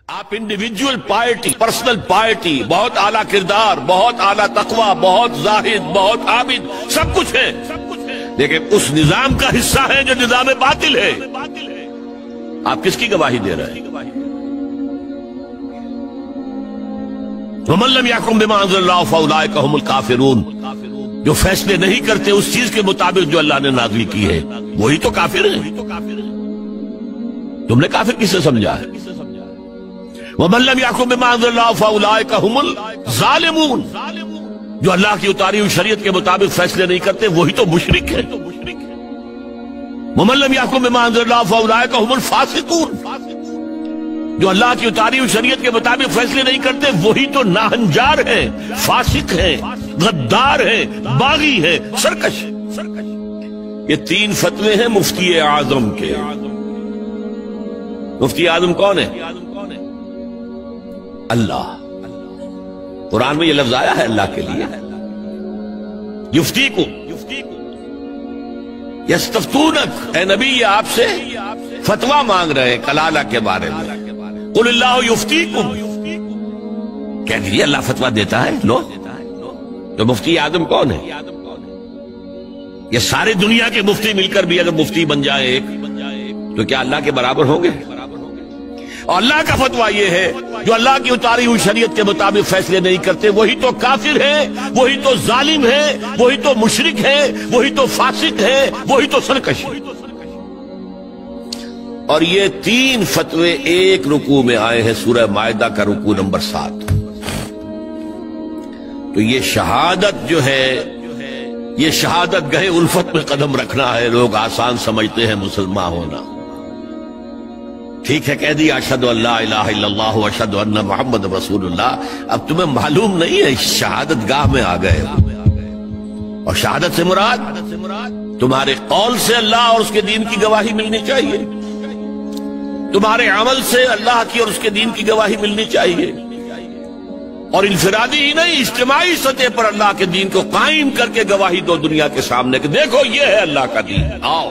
آپ individual party, personal party, بہت اعلیٰ کردار، بہت اعلیٰ تقوی، بہت زاہد، بہت عابد، سب کچھ ہے، لیکن اس نظام کا حصہ ہے جو نظام باطل ہے۔ آپ کس کی گواہی دے رہے ہیں؟ وَمَن لَّمْ يَحْكُم بِمَا أَنزَلَ اللَّهُ فَأُولَٰئِكَ هُمُ الْكَافِرُونَ، جو فیصلے نہیں کرتے اس چیز کے مطابق جو اللہ نے نازل کی ہے، وہی تو کافر ہیں۔ تم نے کافر کسے سمجھا ہے؟ وَمَن لَّمْ يَحْكُم بِمَا أَنزَلَ اللَّهُ فَأُولَٰئِكَ هُمُ الظَّالِمُونَ، جو اللہ کی اتاری ہوئی شریعت کے مطابق فیصلے نہیں کرتے وہی تو مشرک ہے۔ وَمَن لَّمْ يَحْكُم بِمَا أَنزَلَ اللَّهُ فَأُولَٰئِكَ هُمُ الْفَاسِقُونَ، جو اللہ کی اتاری ہوئی شریعت کے مطابق فیصلے نہیں کرتے وہی تو ناہنجار ہیں، فاسق ہیں، غدار ہیں، باغی ہیں، سرکش۔ یہ تین فتوے ہیں مفتی اعظم کے۔ مفتی اعظم کون ہے؟ اللہ۔ قرآن میں یہ لفظ آیا ہے اللہ کے لیے، یفتیکم، یستفتونک، اے نبی یہ آپ سے فتویٰ مانگ رہے ہیں کلالہ کے بارے میں۔ قل اللہ یفتیکم، کہہ دیجیے اللہ فتویٰ دیتا ہے۔ لو تو مفتی اعظم کون ہے؟ یہ سارے دنیا کے مفتی مل کر بھی اگر مفتی بن جائے ایک تو کیا اللہ کے برابر ہوں گے؟ اور اللہ کا فتویٰ یہ ہے جو اللہ کی اتاری ہوئی شریعت کے مطابق فیصلے نہیں کرتے وہی تو کافر ہے، وہی تو ظالم ہے، وہی تو مشرک ہے، وہی تو فاسق ہے، وہی تو سرکش ہے۔ اور یہ تین فتوے ایک رکوع میں آئے ہیں، سورہ مائدہ کا رکوع نمبر 7۔ تو یہ شہادت جو ہے، یہ شہادت گہے الفت میں قدم رکھنا ہے۔ لوگ آسان سمجھتے ہیں مسلمان ہونا۔ ٹھیک ہے کہہ دیا اشہد ان لا الہ الا اللہ واشہد ان محمد رسول اللہ، اب تمہیں معلوم نہیں ہے شہادت گاہ میں آ گئے ہو۔ اور شہادت سے مراد تمہارے قول سے اللہ اور اس کے دین کی گواہی ملنی چاہیے، تمہارے عمل سے اللہ کی اور اس کے دین کی گواہی ملنی چاہیے، اور انفرادی ہی نہیں اجتماعی سطح پر اللہ کے دین کو قائم کر کے گواہی دو دنیا کے سامنے کہ دیکھو یہ ہے اللہ کا دین، آؤ۔